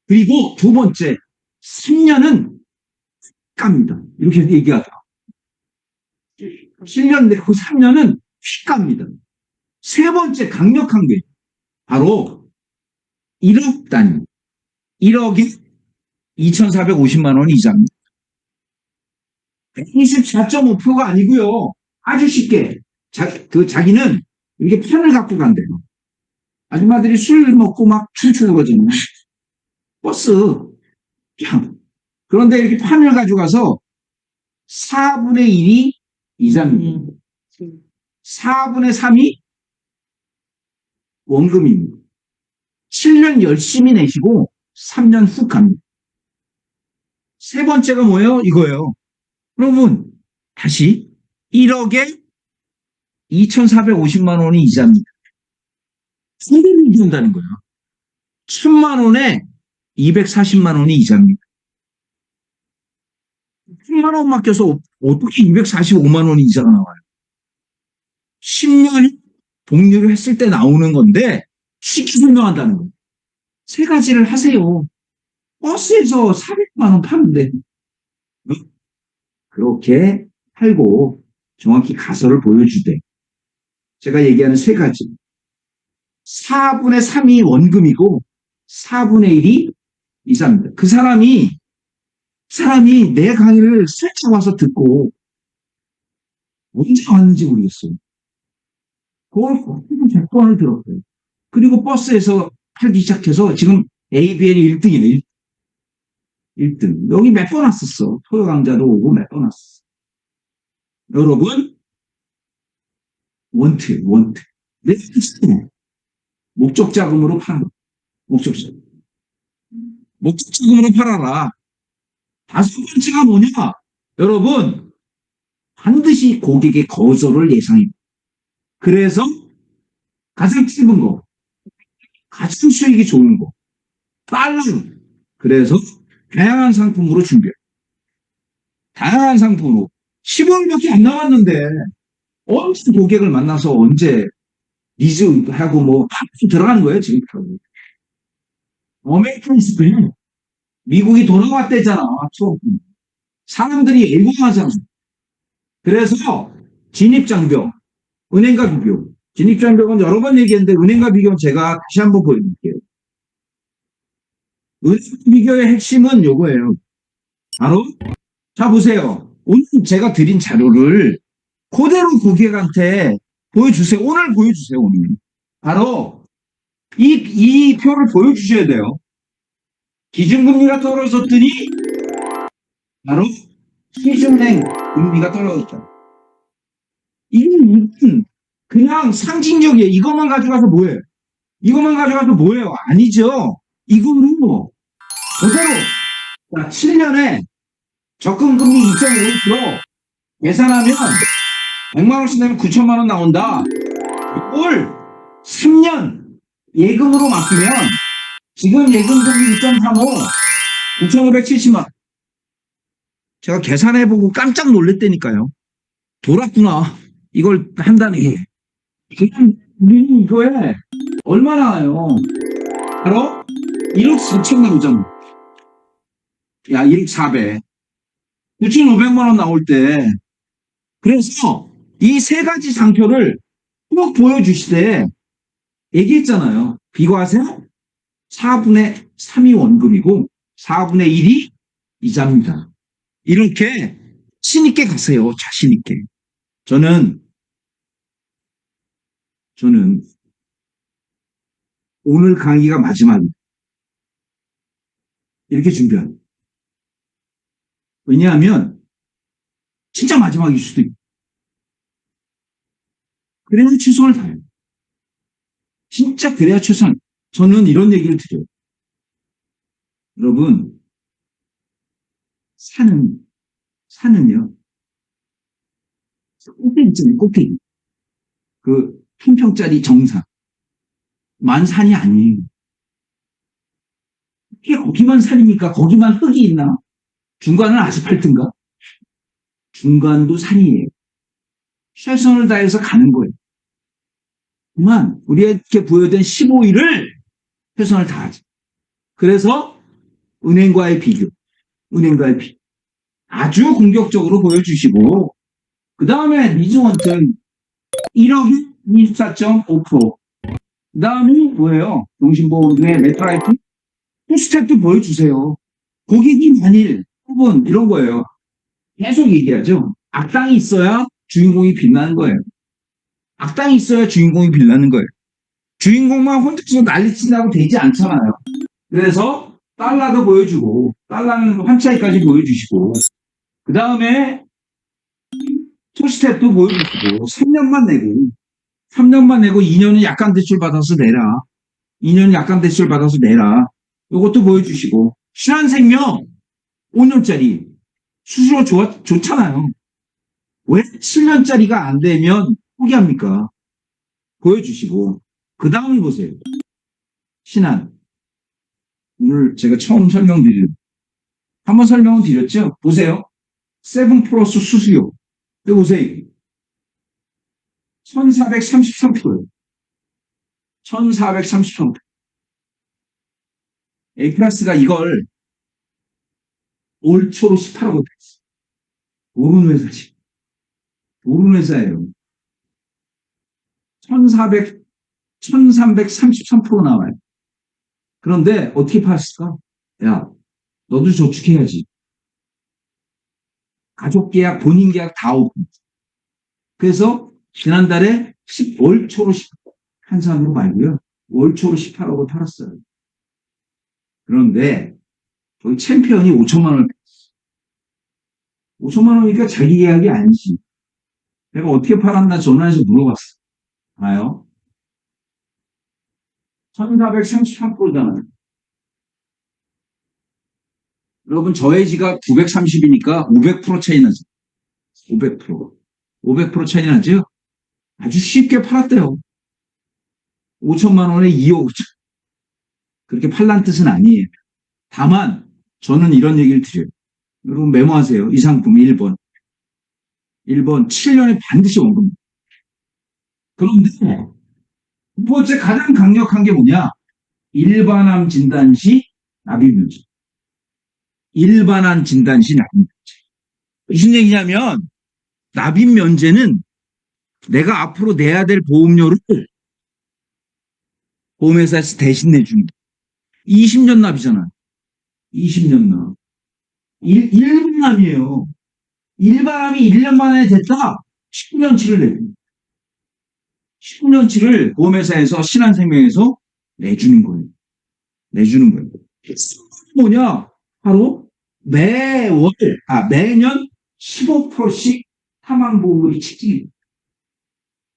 그리고 두 번째, 3년은 값니다. 이렇게 얘기하더라. 7년 내고 3년은 휘값니다. 세 번째 강력한 게 바로 1억 단위. 1억에 2,450만 원이 이자입니다. 24.5%가 아니고요. 아주 쉽게 자기는 이렇게 편을 갖고 간대요. 아줌마들이 술 먹고 막 춤추는 거잖아요. 버스 그냥. 그런데 이렇게 판을 가져가서 4분의 1이 이자입니다. 4분의 3이 원금입니다. 7년 열심히 내시고 3년 훅 갑니다. 세 번째가 뭐예요? 이거예요. 여러분, 다시 1억에 2,450만 원이 이자입니다. 3배를 이자한다는 거예요. 1,000만 원에 240만 원이 이자입니다. 1,000만 원 맡겨서 어떻게 245만 원이 이자가 나와요? 10년 복리를 했을 때 나오는 건데 쉽게 설명한다는 거예요. 세 가지를 하세요. 버스에서 400만 원 파는데 그렇게 팔고 정확히 가설을 보여주되 제가 얘기하는 세 가지 4분의 3이 원금이고 4분의 1이 이사입니다. 그 사람이 내 강의를 슬쩍 와서 듣고 언제 왔는지 모르겠어요. 그걸 100번을 들었어요. 그리고 버스에서 팔기 시작해서 지금 ABL이 1등이네. 1등. 여기 몇 번 왔었어. 토요 강좌도 오고 몇 번 왔었어. 여러분, 원트. 내 스스로 목적 자금으로 팔아. 목적 자금으로 팔아라. 다섯 번째가 뭐냐? 여러분, 반드시 고객의 거절을 예상입니다. 그래서 가장 짧은 거, 가장 수익이 좋은 거, 빨라요. 그래서 다양한 상품으로 준비해요. 다양한 상품으로. 15일밖에 안 남았는데 언제 고객을 만나서 언제 리즈하고 뭐 팝이 들어가는 거예요 지금부터. 어메리칸 스크린 미국이 돌아왔대잖아. 사람들이 열광하잖아. 그래서 진입장벽, 은행과 비교. 진입장벽은 여러 번 얘기했는데 은행과 비교는 제가 다시 한번 보여드릴게요. 은행 비교의 핵심은 요거예요. 바로 자 보세요. 오늘 제가 드린 자료를 그대로 고객한테 보여주세요. 오늘 보여주세요. 오늘. 바로 이 표를 보여주셔야 돼요. 기준금리가 떨어졌더니 바로 시중은행 금리가 떨어졌다. 이건 그냥 상징적이에요. 이것만 가져가서 뭐예요? 이것만 가져가서 뭐예요? 아니죠. 이거로 그대로 자, 7년에 적금금리 2.5% 계산하면 100만 원씩 내면 9천만 원 나온다. 이걸 3년 예금으로 맡기면 지금 예금금리 2.35 9,570만 원. 제가 계산해보고 깜짝 놀랐다니까요. 돌았구나. 이걸 한다는 게. 지금 우리는 이거에 얼마 나와요? 바로 1억 4천 나오잖아. 야, 1억 4백. 9,500만 원 나올 때. 그래서 이 세 가지 상표를 꼭 보여주시되 얘기했잖아요. 비과세 4분의 3이 원금이고 4분의 1이 이자입니다. 이렇게 자신 있게 가세요. 자신 있게. 저는 오늘 강의가 마지막입니다. 이렇게 준비합니다. 왜냐하면 진짜 마지막일 수도 있고 그래야 최선을 다해요. 진짜 그래야 최선. 저는 이런 얘기를 드려요. 여러분 산은요 꼭대기 있잖아요. 꼭대기. 그 평평짜리 정상. 만산이 아니에요. 이게 거기만 산입니까? 거기만 흙이 있나? 중간은 아스팔트인가? 중간도 산이에요. 최선을 다해서 가는 거예요. 그만 우리에게 부여된 15일을 최선을 다하죠. 그래서 은행과의 비교. 아주 공격적으로 보여주시고 그 다음에 리즈원튼 1억 24.5%. 그 다음에 뭐예요? 종신보험 중에 메트라이프 투스텝도 보여주세요. 고객이 만일 혹은 이런 거예요. 계속 얘기하죠. 악당이 있어야 주인공이 빛나는 거예요. 악당이 있어야 주인공이 빛나는 거예요. 주인공만 혼자서 난리친다고 되지 않잖아요. 그래서 달러도 보여주고 달러는 환차익까지 보여주시고 그 다음에 투스텝도 보여주시고 3년만 내고 2년은 약간 대출 받아서 내라. 2년 약간 대출 받아서 내라. 이것도 보여주시고 신한생명 5년짜리 수수료 좋잖아요. 왜 7년짜리가 안 되면 포기합니까? 보여주시고 그 다음을 보세요. 신한 오늘 제가 처음 한번 설명을 드렸죠? 보세요. 7 플러스 수수료 이거 보세요. 1433%예요. 1433%. A플러스가 이걸 올 초로 18억 원 됐어. 모르는 회사지. 모르는 회사예요. 1333% 나와요. 그런데 어떻게 팔았을까? 야, 너도 저축해야지. 가족 계약, 본인 계약 다 오고. 그래서 지난달에 월 초로 10, 한산으로 말고요. 월 초로 18억을 팔았어요. 그런데 저희 챔피언이 5천만 원을 5천만 원이니까 자기 계약이 아니지. 내가 어떻게 팔았나 전화해서 물어봤어. 봐요. 1433%잖아요. 여러분, 저의 지갑 930이니까 500% 차이 나죠. 500%. 500% 차이 나죠? 아주 쉽게 팔았대요. 5천만 원에 2억 5천. 그렇게 팔란 뜻은 아니에요. 다만, 저는 이런 얘기를 드려요. 여러분 메모하세요. 이 상품 1번. 1번, 7년에 반드시 원금. 그런데, 두 번째 가장 강력한 게 뭐냐? 일반암 진단 시 납입 면제. 일반암 진단 시 납입 면제. 무슨 얘기냐면, 납입 면제는 내가 앞으로 내야 될 보험료를 보험회사에서 대신 내주는 거예요. 20년 납이잖아요. 20년 납. 일반암이에요. 일반암이 1년 만에 됐다. 19년치를 내줍니다. 19년치를 보험회사에서 신한생명에서 내주는 거예요. 내주는 거예요. 뭐냐? 바로 매년 15%씩 사망보험금이 체증해요.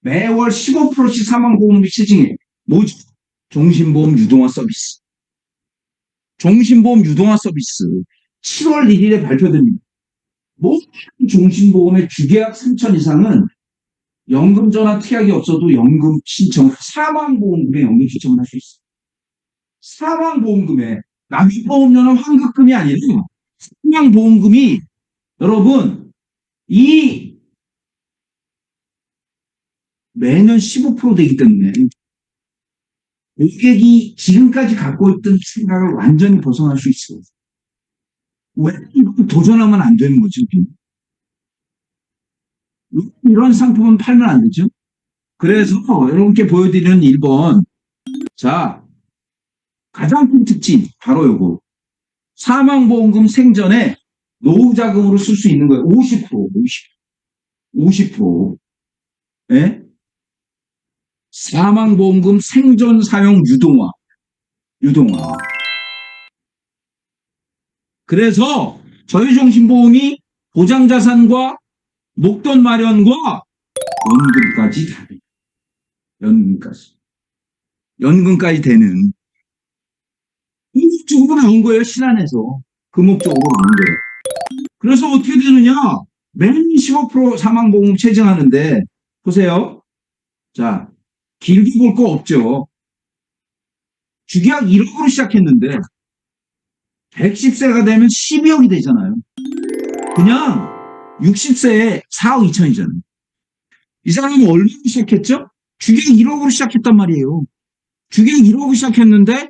매월 15%씩 사망보험금이 체증해요. 뭐죠? 종신보험 유동화 서비스. 종신보험 유동화 서비스. 7월 1일에 발표됩니다. 모든 종신보험의 주계약 3천 이상은 연금전화 특약이 없어도 연금 신청, 사망보험금에 연금 신청을 할 수 있어요. 사망보험금에 납입보험료는 환급금이 아니라 사망보험금이 여러분 이 매년 15% 되기 때문에 고객이 지금까지 갖고 있던 생각을 완전히 벗어날 수 있어요. 왜 이걸 도전하면 안 되는 거죠? 이런 상품은 팔면 안 되죠. 그래서 여러분께 보여드리는 1번. 자, 가장 큰 특징 바로 요거. 사망보험금 생전에 노후자금으로 쓸 수 있는 거예요. 50%. 예? 사망보험금 생전 사용 유동화. 그래서 저희 종신보험이 보장자산과 목돈 마련과 연금까지 다 돼요. 연금까지 되는 목적으로 나온 거예요. 신한에서 그 목적으로 나온 거예요. 그래서 어떻게 되느냐? 매년 15% 사망보험 체증하는데 보세요. 자, 길게 볼 거 없죠. 주계약 1억으로 시작했는데 110세가 되면 12억이 되잖아요. 그냥 60세에 4억 2천이잖아요. 이 사람은 얼마로 시작했죠? 주계약 1억으로 시작했단 말이에요. 주계약 1억으로 시작했는데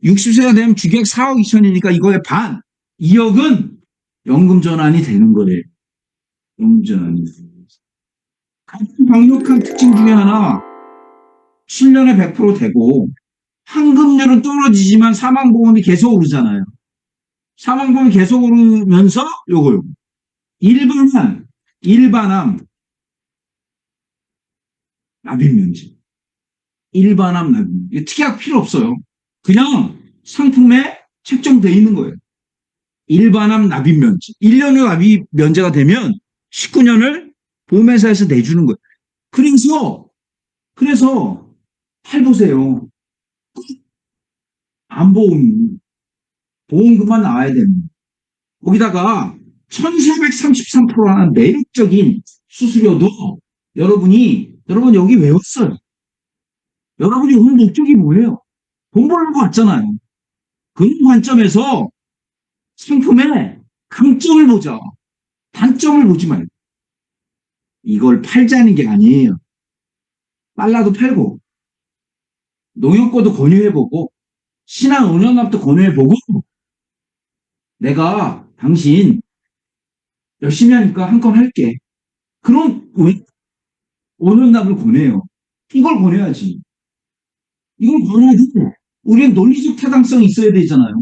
60세가 되면 주계약 4억 2천이니까 이거의 반, 2억은 연금전환이 되는 거예요. 연금전환이. 가장 강력한 특징 중에 하나, 7년에 100% 되고 환급률은 떨어지지만 사망보험이 계속 오르잖아요. 사망보험이 계속 오르면서 요거요. 일반암 납입면제. 일반암 납입. 이게 특이할 필요 없어요. 그냥 상품에 책정되어 있는 거예요. 일반암 납입면제. 1년 후 납입면제가 되면 19년을 보험회사에서 내주는 거예요. 그래서 팔보세요. 암보험이 보험금만 나와야 됩니다. 거기다가 1433%라는 매력적인 수수료도 여러분 여기 왜 왔어요? 여러분이 온 목적이 뭐예요? 돈 벌려고 왔잖아요. 그런 관점에서 상품의 강점을 보자. 단점을 보지 말고. 이걸 팔자는 게 아니에요. 빨라도 팔고, 농협과도 권유해보고, 신한은행납도 권유해보고, 내가 당신 열심히 하니까 한 건 할게. 그럼 왜 은행납을 권해요? 이걸 권해야지. 이걸 권해야지. 우리는 논리적 타당성이 있어야 되잖아요.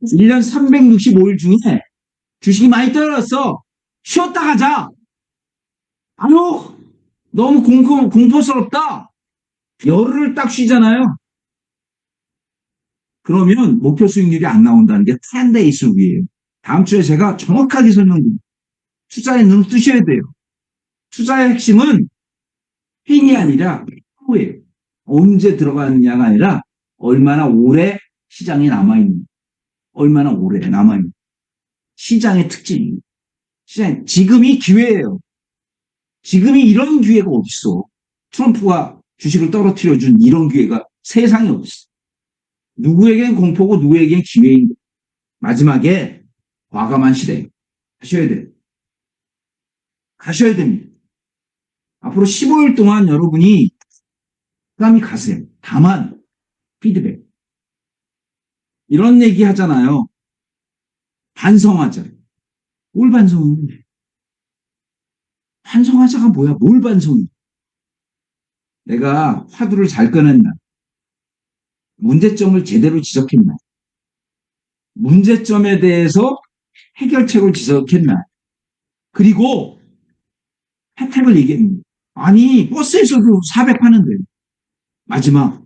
1년 365일 중에 주식이 많이 떨어졌어. 쉬었다 가자. 아유, 너무 공포스럽다. 열흘을 딱 쉬잖아요. 그러면 목표 수익률이 안 나온다는 게 10days 룩이에요. 다음 주에 제가 정확하게 설명드립니다. 투자에 눈을 뜨셔야 돼요. 투자의 핵심은 핀이 아니라 후에 언제 들어가느냐가 아니라 얼마나 오래 시장에 남아있는, 얼마나 오래 남아있는 시장의 특징입니다. 지금이 기회예요. 지금이 이런 기회가 어딨어. 트럼프가 주식을 떨어뜨려 준 이런 기회가 세상에 어딨어. 누구에겐 공포고 누구에겐 기회인 거예요. 마지막에 과감한 시대 하셔야 돼요. 가셔야 됩니다. 앞으로 15일 동안 여러분이 부담이 가세요. 다만 피드백. 이런 얘기 하잖아요. 반성하자. 뭘 반성해? 반성하자가 뭐야? 뭘 반성해? 내가 화두를 잘 꺼냈나? 문제점을 제대로 지적했나? 문제점에 대해서 해결책을 지적했나? 그리고 혜택을 얘기했는데 아니 버스에서도 400 파는데 마지막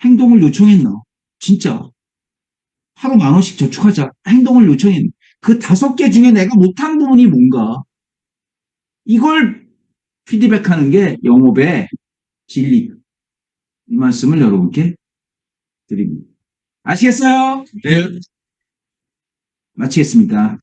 행동을 요청했나? 진짜 하루 10,000원씩 저축하자 행동을 요청했나? 그 5개 중에 내가 못한 부분이 뭔가 이걸 피드백하는 게 영업의 진리. 이 말씀을 여러분께 드립니다. 아시겠어요? 네. 마치겠습니다.